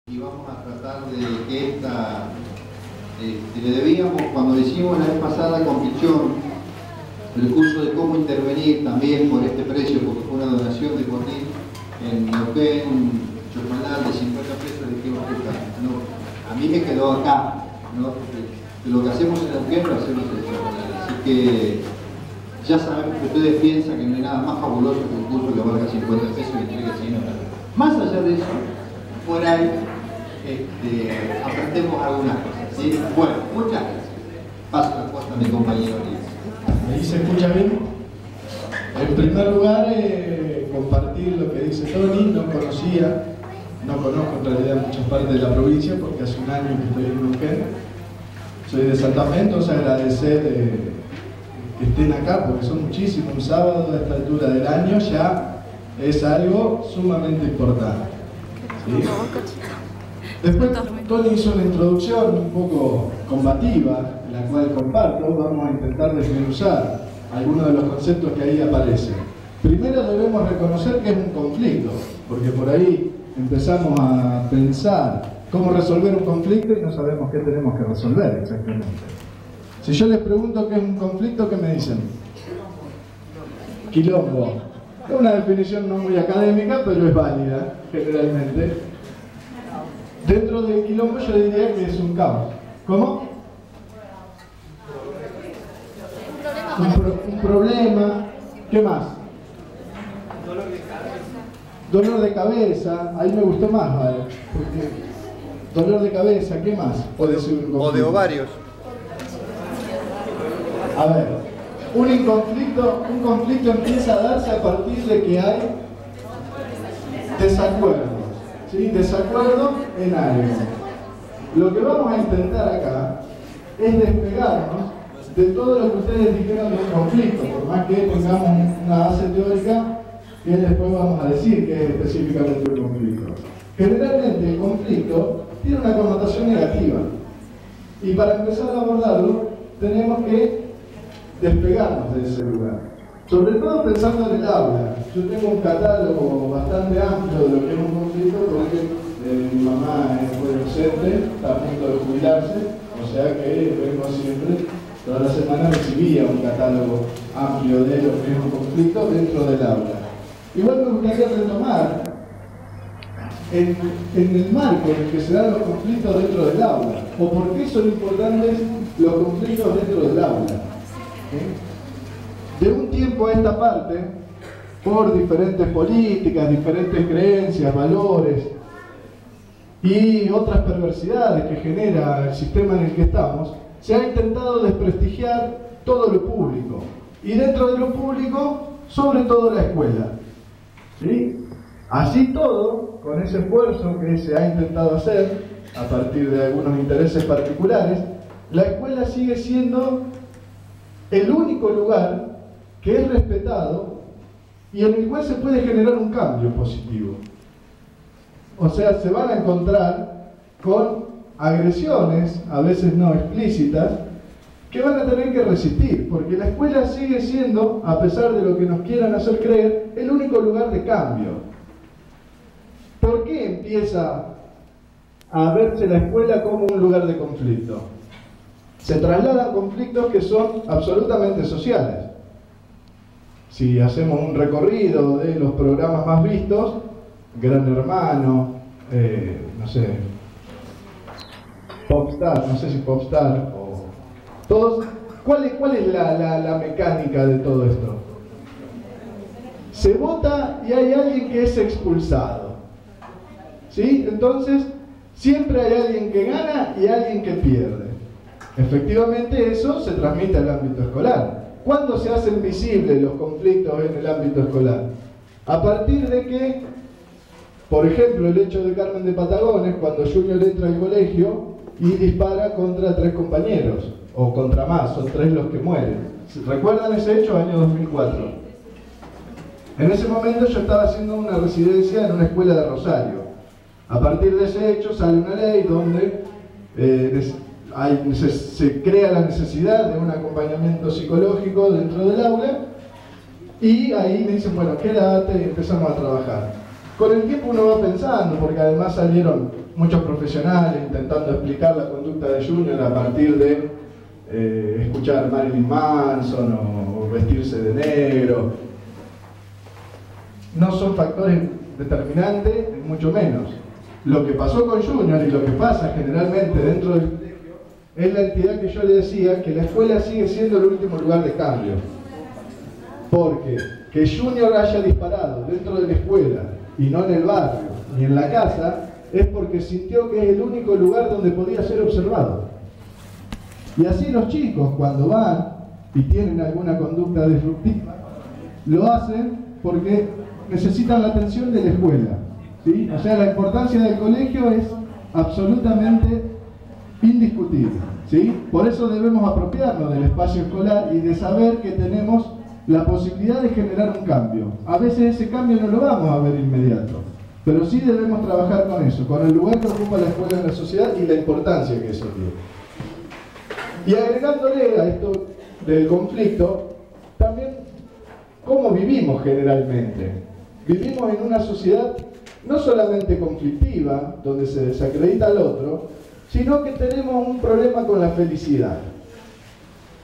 Y vamos a tratar de que esta, le debíamos, cuando hicimos la vez pasada con Pichón, el curso de cómo intervenir también por este precio, porque fue una donación de Cotín, en Neuquén, un chocolate de 50 pesos, dijimos, no, a mí me quedó acá, ¿no? Lo que hacemos en Neuquén lo hacemos en chocolate, así que ya sabemos que ustedes piensan que no hay nada más fabuloso que un curso que valga 50 pesos y entregue 100 horas. Más allá de eso, por ahí aprendemos algunas cosas, ¿sí? Bueno, muchas gracias. Paso la posta a mi compañero Luis. ¿Ahí se escucha bien? En primer lugar, compartir lo que dice Tony. No conozco en realidad muchas partes de la provincia porque hace un año que estoy en Neuquén. Soy de Santa Fe, entonces agradecer que estén acá porque son muchísimos. Un sábado a esta altura del año ya es algo sumamente importante, ¿sí? Después Tony hizo una introducción un poco combativa, la cual comparto. Vamos a intentar desmenuzar algunos de los conceptos que ahí aparecen. Primero debemos reconocer que es un conflicto, porque por ahí empezamos a pensar cómo resolver un conflicto y no sabemos qué tenemos que resolver exactamente. Si yo les pregunto qué es un conflicto, ¿qué me dicen? Quilombo. Es una definición no muy académica, pero es válida generalmente. Dentro del quilombo yo diría que es un caos. ¿Cómo? Un problema. ¿Qué más? Dolor de cabeza. Ahí me gustó más, ¿vale? Porque dolor de cabeza, ¿qué más? Puede ser un conflicto. O de ovarios. A ver, un conflicto empieza a darse a partir de que hay desacuerdos. ¿Sí? Desacuerdo en algo. Lo que vamos a intentar acá es despegarnos de todo lo que ustedes dijeron de un conflicto, por más que tengamos una base teórica que después vamos a decir que es específicamente un conflicto. Generalmente el conflicto tiene una connotación negativa y para empezar a abordarlo tenemos que despegarnos de ese lugar. Sobre todo pensando en el aula. Yo tengo un catálogo bastante amplio de lo que es un conflicto porque mi mamá fue docente, está a punto de jubilarse, o sea que vengo siempre, toda la semana recibía un catálogo amplio de lo que es un conflicto dentro del aula. Igual me gustaría retomar en el marco en el que se dan los conflictos dentro del aula, o por qué son importantes los conflictos dentro del aula. De un tiempo a esta parte, por diferentes políticas, diferentes creencias, valores y otras perversidades que genera el sistema en el que estamos, se ha intentado desprestigiar todo lo público. Y dentro de lo público, sobre todo la escuela. ¿Sí? Así todo, con ese esfuerzo que se ha intentado hacer, a partir de algunos intereses particulares, la escuela sigue siendo el único lugar que es respetado y en el cual se puede generar un cambio positivo. O sea, se van a encontrar con agresiones, a veces no explícitas, que van a tener que resistir, porque la escuela sigue siendo, a pesar de lo que nos quieran hacer creer, el único lugar de cambio. ¿Por qué empieza a verse la escuela como un lugar de conflicto? Se trasladan conflictos que son absolutamente sociales. Si hacemos un recorrido de los programas más vistos, Gran Hermano, no sé, Popstar, no sé si Popstar, o todos, ¿cuál es la mecánica de todo esto? Se vota y hay alguien que es expulsado, ¿sí? Entonces, siempre hay alguien que gana y alguien que pierde. Efectivamente, eso se transmite al ámbito escolar. ¿Cuándo se hacen visibles los conflictos en el ámbito escolar? A partir de que, por ejemplo, el hecho de Carmen de Patagones, cuando Junior entra al colegio y dispara contra 3 compañeros, o contra más, son 3 los que mueren. ¿Recuerdan ese hecho? Año 2004. En ese momento yo estaba haciendo una residencia en una escuela de Rosario. A partir de ese hecho sale una ley donde se crea la necesidad de un acompañamiento psicológico dentro del aula y ahí me dicen, bueno, quédate y empezamos a trabajar. Con el tiempo uno va pensando, porque además salieron muchos profesionales intentando explicar la conducta de Junior a partir de escuchar Marilyn Manson o vestirse de negro. No son factores determinantes, ni mucho menos. Lo que pasó con Junior y lo que pasa generalmente dentro del colegio es la entidad que yo le decía, que la escuela sigue siendo el último lugar de cambio. Porque que Junior haya disparado dentro de la escuela y no en el barrio ni en la casa, es porque sintió que es el único lugar donde podía ser observado. Y así los chicos, cuando van y tienen alguna conducta disruptiva, lo hacen porque necesitan la atención de la escuela, ¿sí? O sea, la importancia del colegio es absolutamente indiscutible, ¿sí? Por eso debemos apropiarnos del espacio escolar y de saber que tenemos la posibilidad de generar un cambio. A veces ese cambio no lo vamos a ver inmediato, pero sí debemos trabajar con eso, con el lugar que ocupa la escuela en la sociedad y la importancia que eso tiene. Y agregándole a esto del conflicto, también cómo vivimos generalmente. Vivimos en una sociedad no solamente conflictiva, donde se desacredita al otro, sino que tenemos un problema con la felicidad.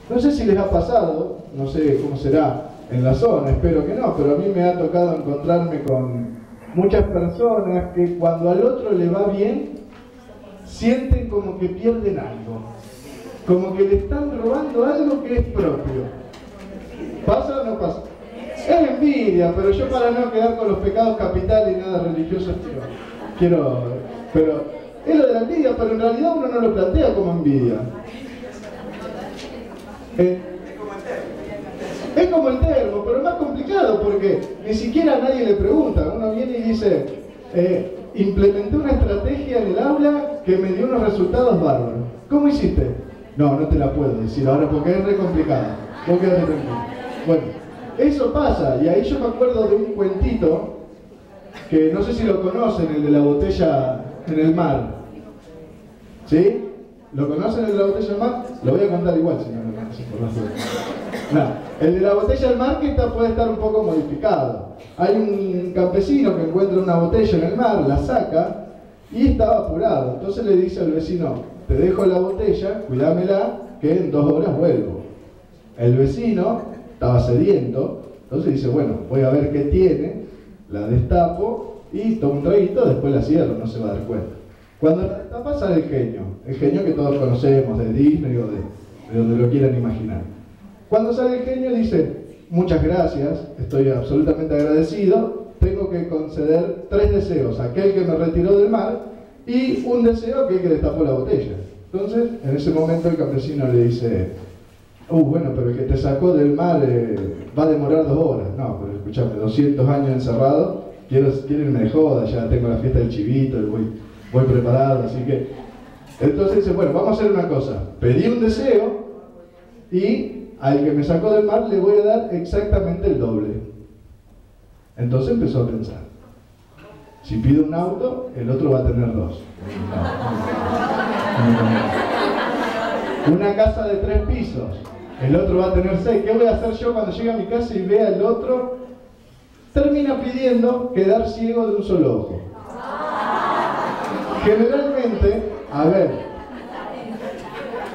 No sé si les ha pasado, no sé cómo será en la zona, espero que no, pero a mí me ha tocado encontrarme con muchas personas que cuando al otro le va bien, sienten como que pierden algo, como que le están robando algo que es propio. ¿Pasa o no pasa? Es envidia, pero yo, para no quedar con los pecados capitales y nada religioso, pero es lo de la envidia, pero en realidad uno no lo plantea como envidia. Es como el termo, pero es más complicado porque ni siquiera a nadie le pregunta. Uno viene y dice, implementé una estrategia en el aula que me dio unos resultados bárbaros. ¿Cómo hiciste? No, no te la puedo decir ahora porque es re complicado. Vos quedate tranquilo. Bueno, eso pasa, y ahí yo me acuerdo de un cuentito que no sé si lo conocen, el de la botella en el mar. ¿Sí? ¿Lo conocen, el de la botella en el mar? Lo voy a contar igual si no lo conocen por las dudas. No, el de la botella en el mar que puede estar un poco modificado. Hay un campesino que encuentra una botella en el mar, la saca y estaba apurado. Entonces le dice al vecino, te dejo la botella, cuídamela, que en 2 horas vuelvo. El vecino estaba sediento, entonces dice, bueno, voy a ver qué tiene, la destapo y tomo un traguito, después la cierro, no se va a dar cuenta. Cuando la destapa sale el genio que todos conocemos, de Disney o de donde lo quieran imaginar. Cuando sale el genio dice, muchas gracias, estoy absolutamente agradecido, tengo que conceder 3 deseos, aquel que me retiró del mar y un deseo, aquel que destapó la botella. Entonces, en ese momento el campesino le dice, bueno, pero el que te sacó del mar va a demorar 2 horas. No, pero escúchame, 200 años encerrado, quiero irme de joda, ya tengo la fiesta del chivito, voy preparado, así que... Entonces dice, bueno, vamos a hacer una cosa, pedí un deseo y al que me sacó del mar le voy a dar exactamente el doble. Entonces empezó a pensar, si pido un auto, el otro va a tener 2. Una casa de 3 pisos, el otro va a tener 6. ¿Qué voy a hacer yo cuando llegue a mi casa y vea el otro? Termina pidiendo quedar ciego de un solo ojo. Generalmente, a ver,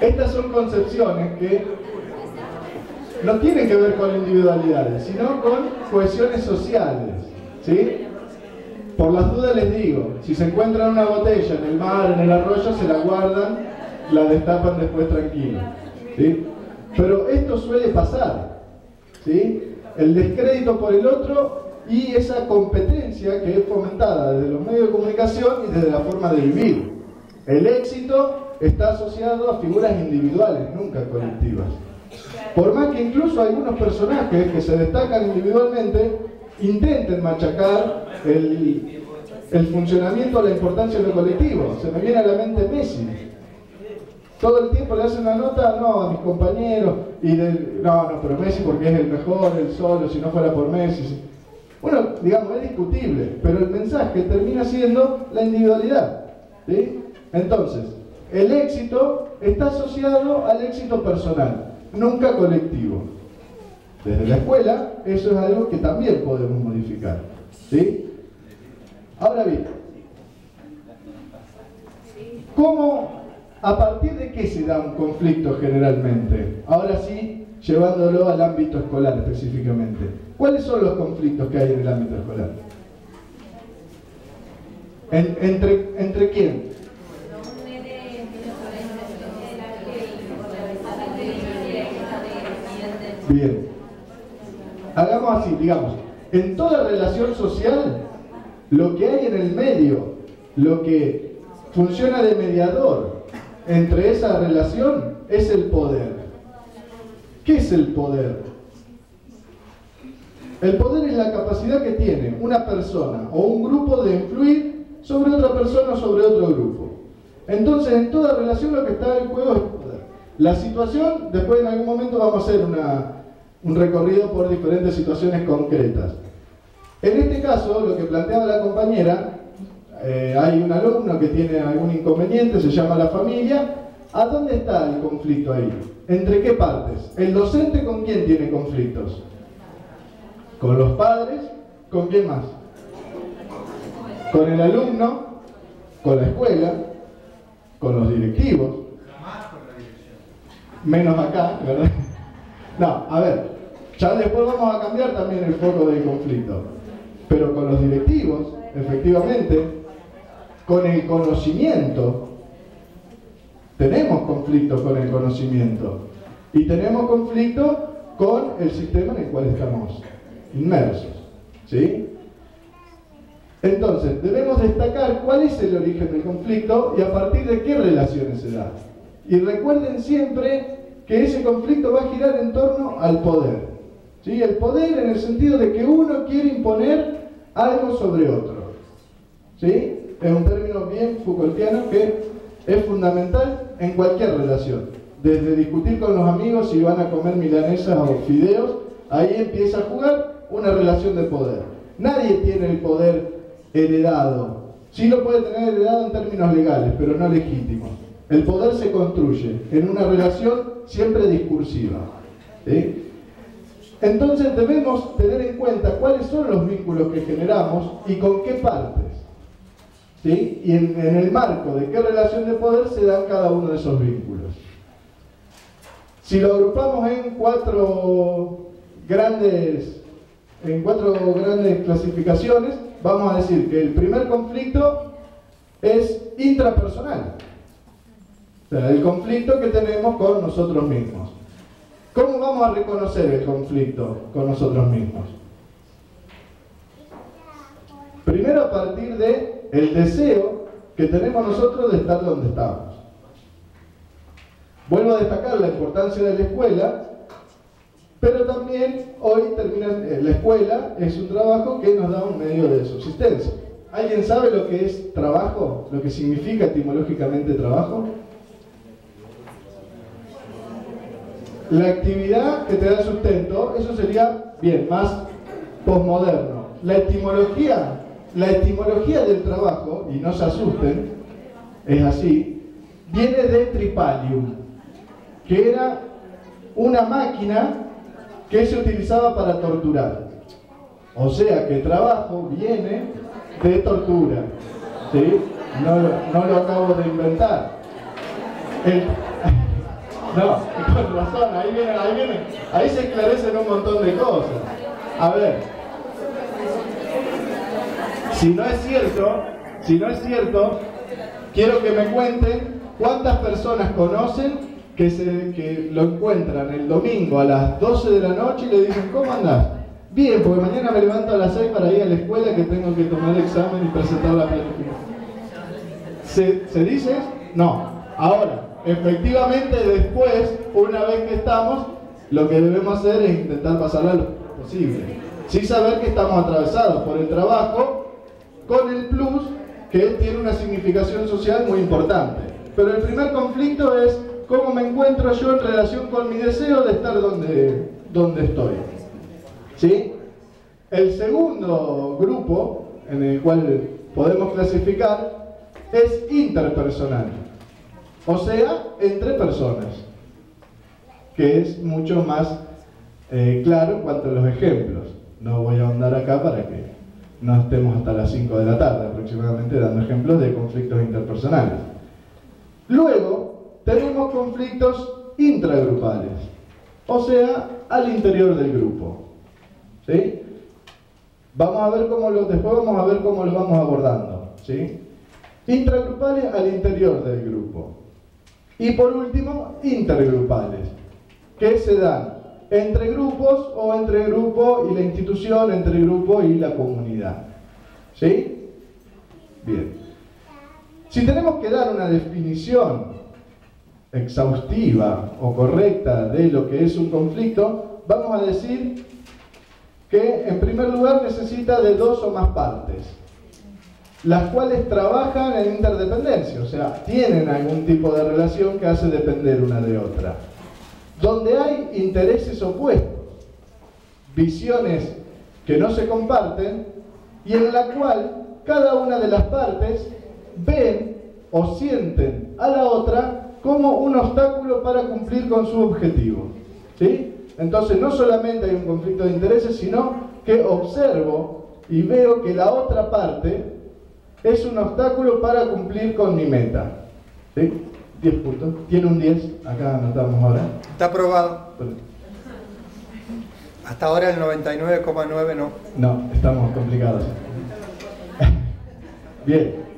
estas son concepciones que no tienen que ver con individualidades, sino con cohesiones sociales, ¿sí? Por las dudas les digo, si se encuentran una botella en el mar, en el arroyo, se la guardan, la destapan después tranquilo, ¿sí? Pero esto suele pasar, ¿sí? El descrédito por el otro y esa competencia que es fomentada desde los medios de comunicación y desde la forma de vivir. El éxito está asociado a figuras individuales, nunca colectivas. Por más que incluso algunos personajes que se destacan individualmente intenten machacar el funcionamiento, la importancia de lo colectivo. Se me viene a la mente Messi. Todo el tiempo le hacen una nota, no, a mis compañeros, no, pero Messi porque es el mejor, el solo, si no fuera por Messi. Bueno, digamos, es discutible, pero el mensaje termina siendo la individualidad, ¿sí? Entonces, el éxito está asociado al éxito personal, nunca colectivo. Desde la escuela, eso es algo que también podemos modificar, ¿sí? Ahora bien, ¿Cómo, a partir de qué se da un conflicto generalmente? Ahora sí, llevándolo al ámbito escolar específicamente. ¿Cuáles son los conflictos que hay en el ámbito escolar? ¿Entre quién? Bien. Hagamos así, digamos, en toda relación social, lo que hay en el medio, lo que funciona de mediador entre esa relación es el poder. ¿Qué es el poder? El poder es la capacidad que tiene una persona o un grupo de influir sobre otra persona o sobre otro grupo. Entonces, en toda relación lo que está en juego es poder. La situación, después en algún momento vamos a hacer un recorrido por diferentes situaciones concretas. En este caso, lo que planteaba la compañera, hay un alumno que tiene algún inconveniente, se llama la familia. ¿A dónde está el conflicto ahí? ¿Entre qué partes? ¿El docente con quién tiene conflictos? ¿Con los padres? ¿Con quién más? ¿Con el alumno? ¿Con la escuela? ¿Con los directivos? Menos acá, ¿verdad? No, a ver, ya después vamos a cambiar también el foco del conflicto. Pero con los directivos, efectivamente, con el conocimiento, tenemos conflicto con el conocimiento. Y tenemos conflicto con el sistema en el cual estamos inmersos. ¿Sí? Entonces, debemos destacar cuál es el origen del conflicto y a partir de qué relaciones se da. Y recuerden siempre que ese conflicto va a girar en torno al poder. ¿Sí? El poder en el sentido de que uno quiere imponer algo sobre otro. ¿Sí? Es un término bien Foucaultiano que es fundamental en cualquier relación. Desde discutir con los amigos si van a comer milanesas o fideos, ahí empieza a jugar una relación de poder. Nadie tiene el poder heredado. Sí lo puede tener heredado en términos legales, pero no legítimos. El poder se construye en una relación siempre discursiva. ¿Sí? Entonces debemos tener en cuenta cuáles son los vínculos que generamos y con qué partes. ¿Sí? Y en el marco de qué relación de poder se dan cada uno de esos vínculos. Si lo agrupamos en cuatro grandes clasificaciones, vamos a decir que el primer conflicto es intrapersonal. O sea, el conflicto que tenemos con nosotros mismos. ¿Cómo vamos a reconocer el conflicto con nosotros mismos? Primero a partir del deseo que tenemos nosotros de estar donde estamos. Vuelvo a destacar la importancia de la escuela, pero también hoy la escuela es un trabajo que nos da un medio de subsistencia. ¿Alguien sabe lo que es trabajo? ¿Lo que significa etimológicamente trabajo? La actividad que te da sustento, eso sería, bien, más posmoderno. La etimología del trabajo, y no se asusten, es así, viene de tripalium, que era una máquina que se utilizaba para torturar. O sea que trabajo viene de tortura. ¿Sí? No lo acabo de inventar. No, con razón, ahí se esclarecen un montón de cosas. A ver, si no es cierto, quiero que me cuenten cuántas personas conocen que lo encuentran el domingo a las 12 de la noche y le dicen, ¿cómo andás? Bien, porque mañana me levanto a las 6 para ir a la escuela que tengo que tomar el examen y presentar la planificación. ¿Se dice? No. Ahora, efectivamente después, una vez que estamos, lo que debemos hacer es intentar pasarla lo posible. Sí saber que estamos atravesados por el trabajo, con el plus que tiene una significación social muy importante. Pero el primer conflicto es cómo me encuentro yo en relación con mi deseo de estar donde estoy. ¿Sí? El segundo grupo en el cual podemos clasificar es interpersonal. O sea, entre personas, que es mucho más claro en cuanto a los ejemplos. No voy a ahondar acá para que no estemos hasta las 5 de la tarde aproximadamente dando ejemplos de conflictos interpersonales. Luego tenemos conflictos intragrupales, o sea, al interior del grupo. ¿Sí? Después vamos a ver cómo lo vamos abordando. ¿Sí? Intragrupales al interior del grupo. Y por último, intergrupales, que se dan entre grupos o entre el grupo y la institución, entre el grupo y la comunidad. ¿Sí? Bien. Si tenemos que dar una definición exhaustiva o correcta de lo que es un conflicto, vamos a decir que en primer lugar necesita de dos o más partes, las cuales trabajan en interdependencia, o sea, tienen algún tipo de relación que hace depender una de otra. Donde hay intereses opuestos, visiones que no se comparten, y en la cual cada una de las partes ven o sienten a la otra como un obstáculo para cumplir con su objetivo. ¿Sí? Entonces no solamente hay un conflicto de intereses, sino que observo y veo que la otra parte es un obstáculo para cumplir con mi meta. ¿Sí? 10 puntos. Tiene un 10, acá anotamos ahora. Está aprobado. Hasta ahora el 99,9 no. No, estamos complicados. Bien.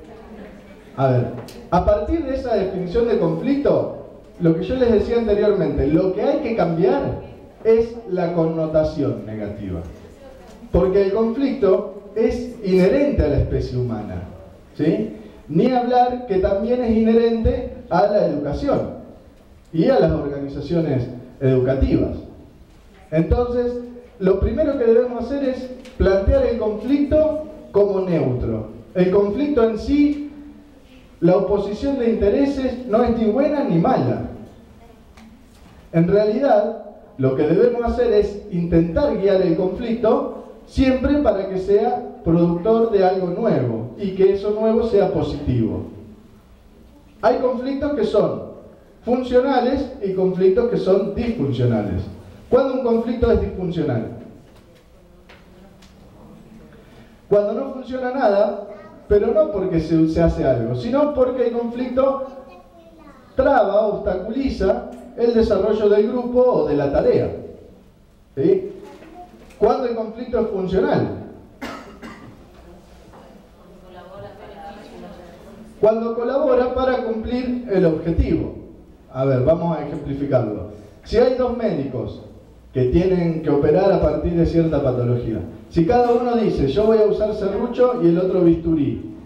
A ver, a partir de esa definición de conflicto, lo que yo les decía anteriormente, lo que hay que cambiar es la connotación negativa. Porque el conflicto es inherente a la especie humana. ¿Sí? Ni hablar que también es inherente a la educación y a las organizaciones educativas. Entonces, lo primero que debemos hacer es plantear el conflicto como neutro. El conflicto en sí, la oposición de intereses, no es ni buena ni mala. En realidad, lo que debemos hacer es intentar guiar el conflicto siempre para que sea productor de algo nuevo y que eso nuevo sea positivo. Hay conflictos que son funcionales y conflictos que son disfuncionales. ¿Cuándo un conflicto es disfuncional? Cuando no funciona nada, pero no porque se hace algo, sino porque el conflicto traba, obstaculiza el desarrollo del grupo o de la tarea. ¿Sí? ¿Cuándo el conflicto es funcional? Cuando colabora para cumplir el objetivo. A ver, vamos a ejemplificarlo. Si hay dos médicos que tienen que operar a partir de cierta patología, si cada uno dice, yo voy a usar serrucho y el otro bisturí,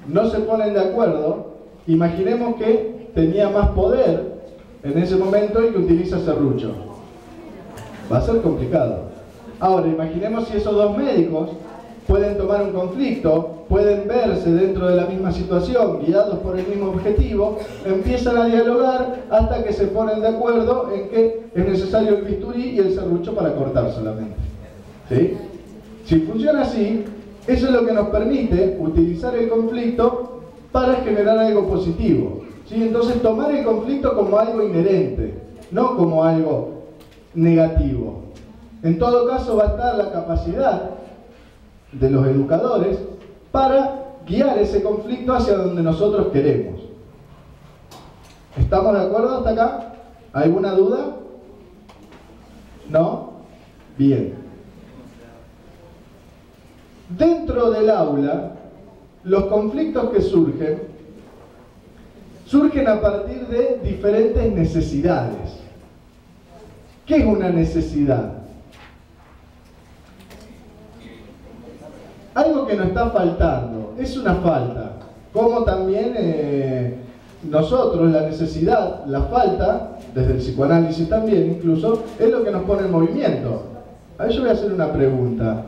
no se ponen de acuerdo, imaginemos que tenía más poder en ese momento el que utiliza serrucho. Va a ser complicado. Ahora, imaginemos si esos dos médicos pueden tomar un conflicto, pueden verse dentro de la misma situación, guiados por el mismo objetivo, empiezan a dialogar hasta que se ponen de acuerdo en que es necesario el bisturí y el serrucho para cortar solamente. ¿Sí? Si funciona así, eso es lo que nos permite utilizar el conflicto para generar algo positivo. ¿Sí? Entonces, tomar el conflicto como algo inherente, no como algo negativo. En todo caso, va a estar la capacidad de los educadores para guiar ese conflicto hacia donde nosotros queremos. ¿Estamos de acuerdo hasta acá? ¿Alguna duda? ¿No? Bien. Dentro del aula, los conflictos que surgen a partir de diferentes necesidades. ¿Qué es una necesidad? Algo que nos está faltando, es una falta. Como también nosotros, la necesidad, la falta, desde el psicoanálisis también incluso, es lo que nos pone en movimiento. A ver, yo voy a hacer una pregunta.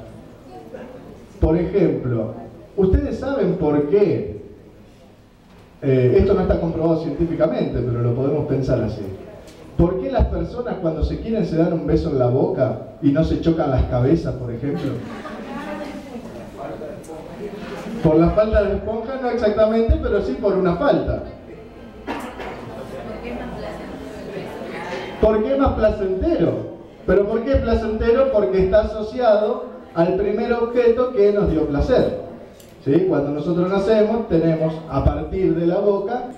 Por ejemplo, ¿ustedes saben por qué? Esto no está comprobado científicamente, pero lo podemos pensar así. ¿Por qué las personas cuando se quieren se dan un beso en la boca y no se chocan las cabezas, por ejemplo? Por la falta de esponja, no exactamente, pero sí por una falta. ¿Por qué es más placentero? ¿Pero por qué es placentero? Porque está asociado al primer objeto que nos dio placer. ¿Sí? Cuando nosotros nacemos, tenemos a partir de la boca